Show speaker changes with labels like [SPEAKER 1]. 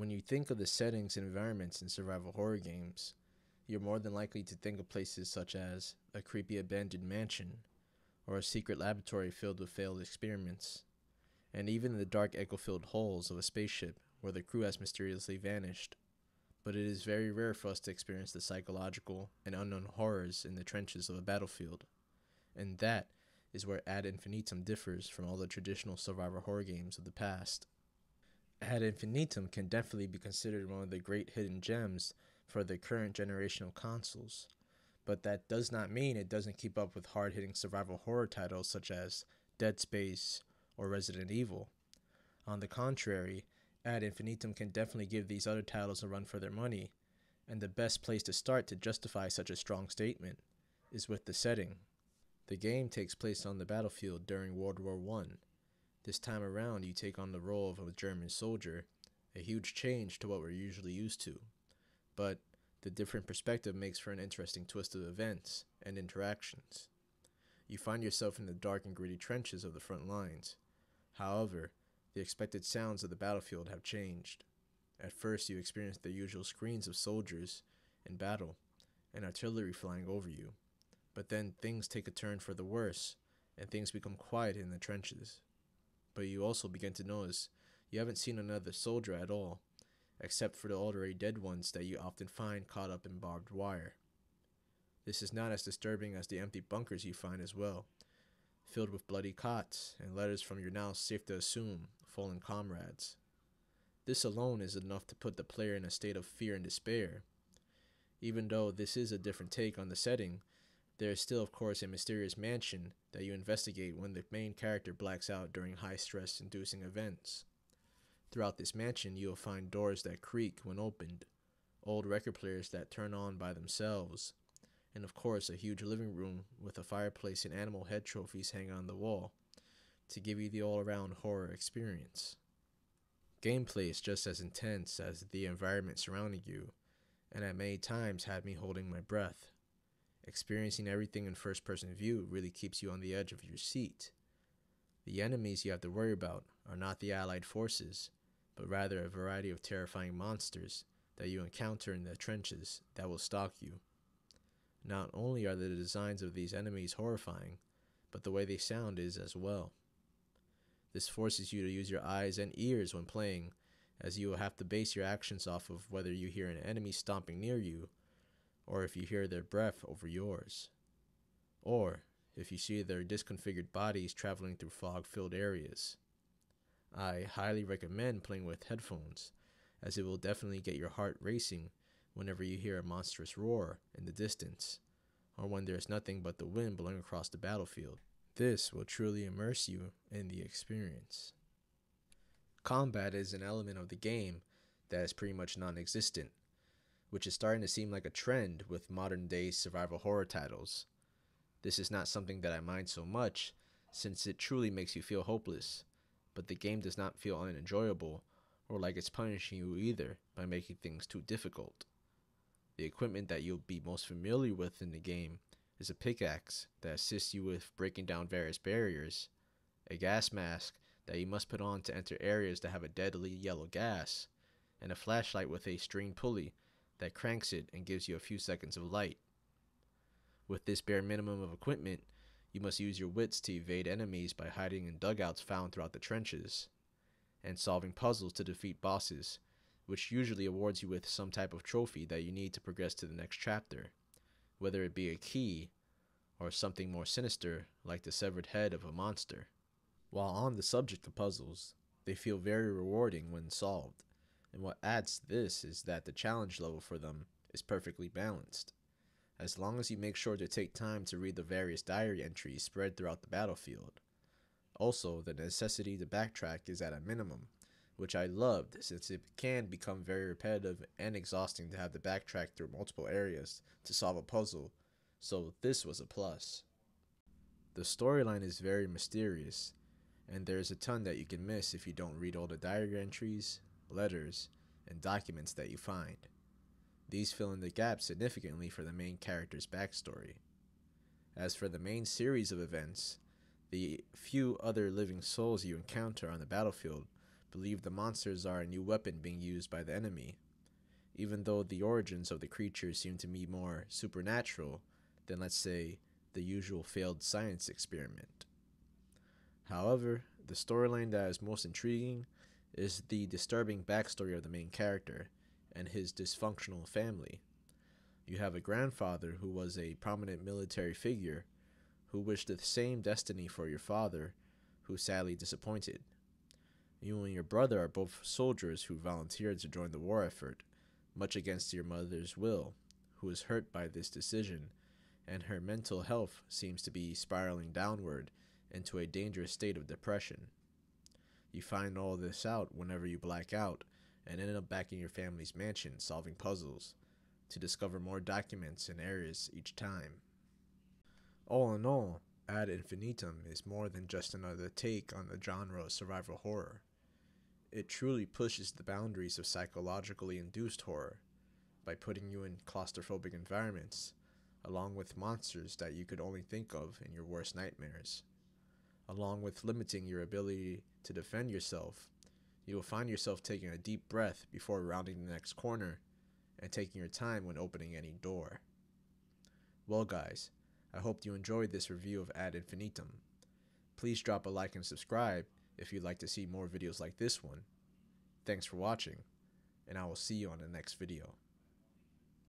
[SPEAKER 1] When you think of the settings and environments in survival horror games, you're more than likely to think of places such as a creepy abandoned mansion or a secret laboratory filled with failed experiments, and even the dark echo-filled holes of a spaceship where the crew has mysteriously vanished. But it is very rare for us to experience the psychological and unknown horrors in the trenches of a battlefield, and that is where Ad Infinitum differs from all the traditional survival horror games of the past. Ad Infinitum can definitely be considered one of the great hidden gems for the current generation of consoles, but that does not mean it doesn't keep up with hard-hitting survival horror titles such as Dead Space or Resident Evil. On the contrary, Ad Infinitum can definitely give these other titles a run for their money, and the best place to start to justify such a strong statement is with the setting. The game takes place on the battlefield during World War I. This time around, you take on the role of a German soldier, a huge change to what we're usually used to. But the different perspective makes for an interesting twist of events and interactions. You find yourself in the dark and gritty trenches of the front lines. However, the expected sounds of the battlefield have changed. At first, you experience the usual screams of soldiers in battle and artillery flying over you. But then things take a turn for the worse, and things become quiet in the trenches. But you also begin to notice you haven't seen another soldier at all, except for the already dead ones that you often find caught up in barbed wire. This is not as disturbing as the empty bunkers you find as well, filled with bloody cots and letters from your now safe to assume fallen comrades. This alone is enough to put the player in a state of fear and despair. Even though this is a different take on the setting, there is still of course a mysterious mansion that you investigate when the main character blacks out during high stress inducing events. Throughout this mansion you will find doors that creak when opened, old record players that turn on by themselves, and of course a huge living room with a fireplace and animal head trophies hanging on the wall to give you the all-around horror experience. Gameplay is just as intense as the environment surrounding you, and at many times had me holding my breath. Experiencing everything in first-person view really keeps you on the edge of your seat. The enemies you have to worry about are not the Allied forces, but rather a variety of terrifying monsters that you encounter in the trenches that will stalk you. Not only are the designs of these enemies horrifying, but the way they sound is as well. This forces you to use your eyes and ears when playing, as you will have to base your actions off of whether you hear an enemy stomping near you, or if you hear their breath over yours, or if you see their disconfigured bodies traveling through fog-filled areas. I highly recommend playing with headphones, as it will definitely get your heart racing whenever you hear a monstrous roar in the distance, or when there's nothing but the wind blowing across the battlefield. This will truly immerse you in the experience. Combat is an element of the game that is pretty much non-existent, which is starting to seem like a trend with modern-day survival horror titles. This is not something that I mind so much, since it truly makes you feel hopeless, but the game does not feel unenjoyable or like it's punishing you either by making things too difficult. The equipment that you'll be most familiar with in the game is a pickaxe that assists you with breaking down various barriers, a gas mask that you must put on to enter areas that have a deadly yellow gas, and a flashlight with a string pulley that cranks it and gives you a few seconds of light. With this bare minimum of equipment, you must use your wits to evade enemies by hiding in dugouts found throughout the trenches, and solving puzzles to defeat bosses, which usually awards you with some type of trophy that you need to progress to the next chapter, whether it be a key or something more sinister like the severed head of a monster. While on the subject of puzzles, they feel very rewarding when solved, and what adds to this is that the challenge level for them is perfectly balanced, as long as you make sure to take time to read the various diary entries spread throughout the battlefield. Also, the necessity to backtrack is at a minimum, which I loved since it can become very repetitive and exhausting to have to backtrack through multiple areas to solve a puzzle, so this was a plus. The storyline is very mysterious, and there's a ton that you can miss if you don't read all the diary entries, letters, and documents that you find. These fill in the gaps significantly for the main character's backstory. As for the main series of events, the few other living souls you encounter on the battlefield believe the monsters are a new weapon being used by the enemy, even though the origins of the creatures seem to be more supernatural than, let's say, the usual failed science experiment. However, the storyline that is most intriguing is the disturbing backstory of the main character and his dysfunctional family. You have a grandfather who was a prominent military figure who wished the same destiny for your father, who sadly disappointed. You and your brother are both soldiers who volunteered to join the war effort, much against your mother's will, who is hurt by this decision, and her mental health seems to be spiraling downward into a dangerous state of depression. You find all this out whenever you black out and end up back in your family's mansion solving puzzles to discover more documents and areas each time. All in all, Ad Infinitum is more than just another take on the genre of survival horror. It truly pushes the boundaries of psychologically induced horror by putting you in claustrophobic environments, along with monsters that you could only think of in your worst nightmares. Along with limiting your ability to defend yourself, you will find yourself taking a deep breath before rounding the next corner and taking your time when opening any door. Well guys, I hope you enjoyed this review of Ad Infinitum. Please drop a like and subscribe if you'd like to see more videos like this one. Thanks for watching, and I will see you on the next video.